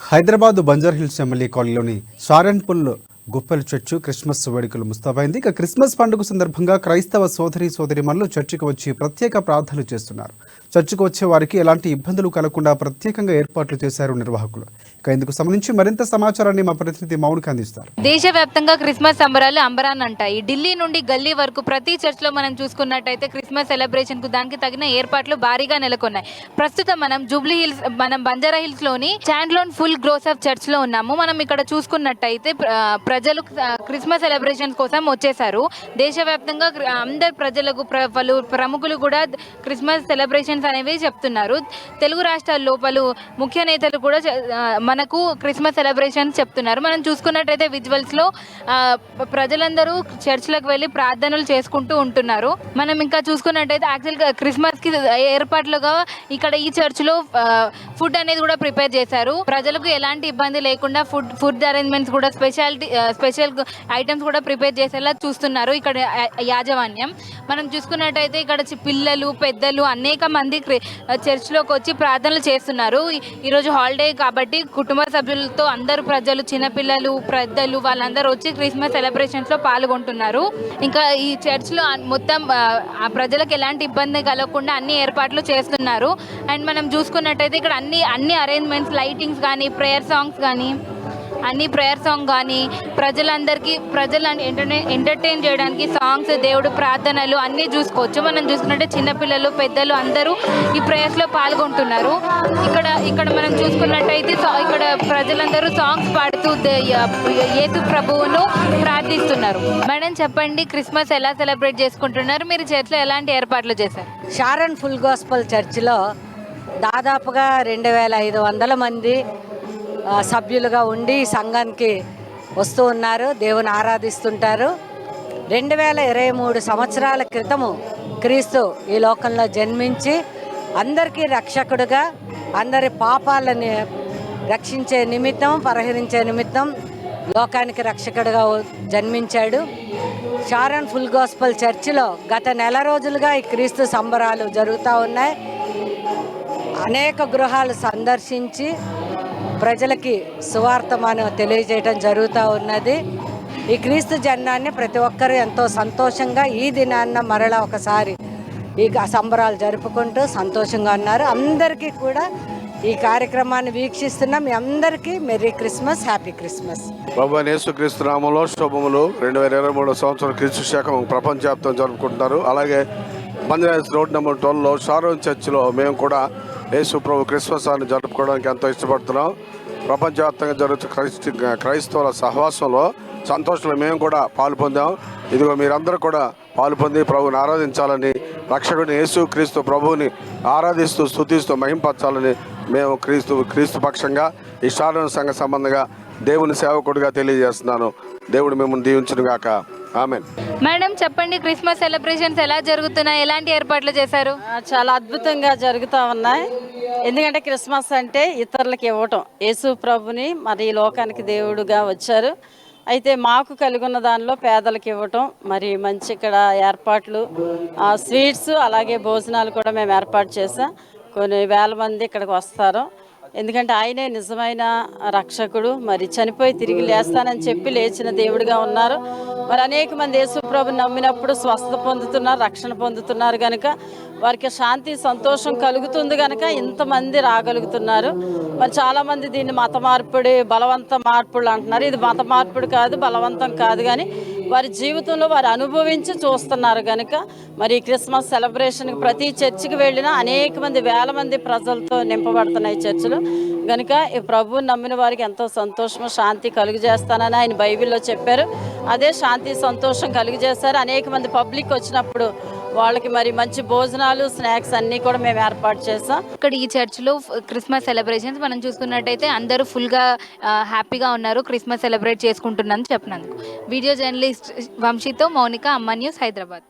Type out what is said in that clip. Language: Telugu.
హైదరాబాద్ బంజారాహిల్స్ ఎమ్మెల్యే కాలనీలోని సారెన్పుల్ గుప్పెల్ చర్చ్ క్రిస్మస్ వేడుకలు ముస్తాబైంది. ఇక క్రిస్మస్ పండుగ సందర్భంగా క్రైస్తవ సోదరీమణులు చర్చికి వచ్చి ప్రత్యేక ప్రార్థనలు చేస్తున్నారు. చర్చికి వచ్చే వారికి ఎలాంటి ఇబ్బందులు కలగకుండా ప్రత్యేకంగా ఏర్పాట్లు చేశారు నిర్వాహకులు. ఇక ఇందుకు సంబంధించి మరింత సమాచారాన్ని మా ప్రతినిధి మౌనిక అందిస్తారు. దేశవ్యాప్తంగా క్రిస్మస్ సంబరాలు అంబరాన్నంటాయి. ఢిల్లీ నుండి గల్లీ వరకు ప్రతి చర్చ్లో మనం చూసుకున్నట్టయితే క్రిస్మస్ సెలబ్రేషన్ కు దానికి తగిన ఏర్పాట్లు భారీగా నెలకొన్నాయి. ప్రస్తుతం మనం బంజారా హిల్స్ లోని చాండ్లోన్ ఫుల్ గ్రోసెఫ్ చర్చ్ లో ఉన్నాము. మనం ఇక్కడ చూసుకున్నట్టయితే ప్రజలు క్రిస్మస్ సెలబ్రేషన్స్ కోసం వచ్చేసారు. దేశవ్యాప్తంగా అందరు ప్రజలకు పలు ప్రముఖులు కూడా క్రిస్మస్ సెలబ్రేషన్స్ అనేవి చెప్తున్నారు. తెలుగు రాష్ట్రాల్లో పలు ముఖ్య నేతలు కూడా మనకు క్రిస్మస్ సెలబ్రేషన్స్ చెప్తున్నారు. మనం చూసుకున్నట్టయితే విజువల్స్ లో ప్రజలందరూ చర్చ్లకు వెళ్ళి ప్రార్థనలు చేసుకుంటూ ఉంటున్నారు. మనం ఇంకా చూసుకున్నట్టయితే యాక్చువల్గా క్రిస్మస్ కి ఏర్పాట్లుగా ఇక్కడ ఈ చర్చ్ లో ఫుడ్ అనేది కూడా ప్రిపేర్ చేశారు. ప్రజలకు ఎలాంటి ఇబ్బంది లేకుండా ఫుడ్ అరేంజ్మెంట్స్ కూడా స్పెషల్ ఐటమ్స్ కూడా ప్రిపేర్ చేసేలా చూస్తున్నారు ఇక్కడ యాజమాన్యం. మనం చూసుకున్నట్టయితే ఇక్కడ పిల్లలు పెద్దలు అనేక మంది చర్చ్లోకి వచ్చి ప్రార్థనలు చేస్తున్నారు. ఈరోజు హాలిడే కాబట్టి కుటుంబ సభ్యులతో అందరు ప్రజలు చిన్నపిల్లలు పెద్దలు వాళ్ళందరూ వచ్చి క్రిస్మస్ సెలబ్రేషన్స్లో పాల్గొంటున్నారు. ఇంకా ఈ చర్చ్లో మొత్తం ప్రజలకు ఎలాంటి ఇబ్బంది కలగకుండా అన్ని ఏర్పాట్లు చేస్తున్నారు. అండ్ మనం చూసుకున్నట్టయితే ఇక్కడ అన్ని అరేంజ్మెంట్స్ లైటింగ్స్ కానీ ప్రేయర్ సాంగ్ కానీ ప్రజలందరికీ ఎంటర్టైన్ చేయడానికి సాంగ్స్ దేవుడు ప్రార్థనలు అన్నీ చూసుకోవచ్చు. మనం చూసుకున్నట్టే చిన్నపిల్లలు పెద్దలు అందరూ ఈ ప్రేయర్స్లో పాల్గొంటున్నారు. ఇక్కడ మనం చూసుకున్నట్టయితే ఇక్కడ ప్రజలందరూ సాంగ్స్ పాడుతూ యేసు ప్రభువును ప్రార్థిస్తున్నారు. మేడం చెప్పండి, క్రిస్మస్ ఎలా సెలబ్రేట్ చేసుకుంటున్నారు? మీరు చర్చిలో ఎలాంటి ఏర్పాట్లు చేశారు? షారన్ ఫుల్ గాస్పల్ చర్చిలో దాదాపుగా 2500 మంది సభ్యులుగా ఉండి సంఘానికి వస్తూ ఉన్నారు, దేవుని ఆరాధిస్తుంటారు. 2023 సంవత్సరాల క్రితము క్రీస్తు ఈ లోకంలో జన్మించి అందరికీ రక్షకుడుగా అందరి పాపాలని రక్షించే నిమిత్తం పరిహరించే నిమిత్తం లోకానికి రక్షకుడుగా జన్మించాడు. షారన్ ఫుల్ గాస్పల్ చర్చిలో గత నెల రోజులుగా ఈ క్రీస్తు సంబరాలు జరుగుతూ ఉన్నాయి. అనేక గృహాలు సందర్శించి ప్రజలకి సువార్తమానం తెలియజేయడం జరుగుతూ ఉన్నది. ఈ క్రీస్తు జన్మాన్ని ప్రతి ఒక్కరూ ఎంతో సంతోషంగా ఈ దినాన్న మరలా ఒకసారి ఈ సంబరాలు జరుపుకుంటూ సంతోషంగా ఉన్నారు. అందరికీ కూడా ఈ కార్యక్రమాన్ని వీక్షిస్తున్న మీ అందరికీ మెర్రీ క్రిస్మస్, హ్యాపీ క్రిస్మస్. ప్రభువైన యేసుక్రీస్తు నామములో శుభములు. 2023 సంవత్సరం క్రీస్తు శకం ప్రపంచవ్యాప్తం జరుపుకుంటున్నారు. అలాగే బంజారా రోడ్ నెంబర్ 12లో షారోన్ చర్చిలో మేము కూడా యేసు ప్రభు క్రిస్మస్ అని జరుపుకోవడానికి ఎంతో ఇష్టపడుతున్నాం. ప్రపంచవ్యాప్తంగా జరుగుతున్న క్రైస్తవుల సహవాసంలో సంతోషంలో మేము కూడా పాలు పొందాం. ఇదిగో మీరందరూ కూడా పాలు పొంది ప్రభువుని ఆరాధించాలని, రక్షకుడిని యేసు క్రీస్తు ప్రభువుని ఆరాధిస్తూ స్తుతిస్తూ మహింపరచాలని మేము క్రీస్తు పక్షంగా ఈ షారోన్ సంఘ సంబంధంగా దేవుని సేవకుడిగా తెలియజేస్తున్నాను. దేవుడు మిమ్మల్ని దీవించును గాక. ఆమేన్. మేడం చెప్పండి, క్రిస్మస్ సెలబ్రేషన్స్ ఎలా జరుగుతున్నాయి? ఎలాంటి ఏర్పాట్లు చేశారు? చాలా అద్భుతంగా జరుగుతూ ఉన్నాయి. ఎందుకంటే క్రిస్మస్ అంటే ఇతరులకు ఇవ్వటం. యేసు ప్రభుని మరి లోకానికి దేవుడుగా వచ్చారు. అయితే మాకు కలిగి ఉన్న దానిలో పేదలకు ఇవ్వటం, మరి మంచి ఇక్కడ ఏర్పాట్లు స్వీట్స్ అలాగే భోజనాలు కూడా మేము ఏర్పాటు చేసాం. కొన్ని వేల మంది ఇక్కడికి వస్తారు. ఎందుకంటే ఆయనే నిజమైన రక్షకుడు, మరి చనిపోయి తిరిగి లేస్తానని చెప్పి లేచిన దేవుడిగా ఉన్నారు. మరి అనేక మంది యేసు ప్రభుని నమ్మినప్పుడు స్వస్థత పొందుతున్నారు, రక్షణ పొందుతున్నారు కనుక వారికి శాంతి సంతోషం కలుగుతుంది కనుక ఇంతమంది రాగలుగుతున్నారు. మరి చాలామంది దీన్ని మత మార్పిడి బలవంత మార్పుడు అంటున్నారు. ఇది మత మార్పిడి కాదు, బలవంతం కాదు, కానీ వారి జీవితంలో వారు అనుభవించి చూస్తున్నారు కనుక మరి క్రిస్మస్ సెలబ్రేషన్కి ప్రతి చర్చికి వెళ్ళినా అనేక మంది వేల మంది ప్రజలతో నింపబడుతున్నాయి చర్చిలు కనుక ఈ ప్రభువుని నమ్మిన వారికి ఎంతో సంతోషము శాంతి కలుగజేస్తానని ఆయన బైబిల్లో చెప్పారు. అదే శాంతి సంతోషం కలుగజేస్తారు. అనేక మంది పబ్లిక్ వచ్చినప్పుడు వాళ్ళకి మరి మంచి భోజనాలు స్నాక్స్ అన్నీ కూడా మేము ఏర్పాటు చేస్తాం. ఇక్కడ ఈ చర్చ్లో క్రిస్మస్ సెలబ్రేషన్స్ మనం చూసుకున్నట్టయితే అందరూ ఫుల్గా హ్యాపీగా ఉన్నారు, క్రిస్మస్ సెలబ్రేట్ చేసుకుంటున్నాను చెప్పినందుకు. వీడియో జర్నలిస్ట్ వంశీతో మౌనిక, అమ్మ న్యూస్, హైదరాబాద్.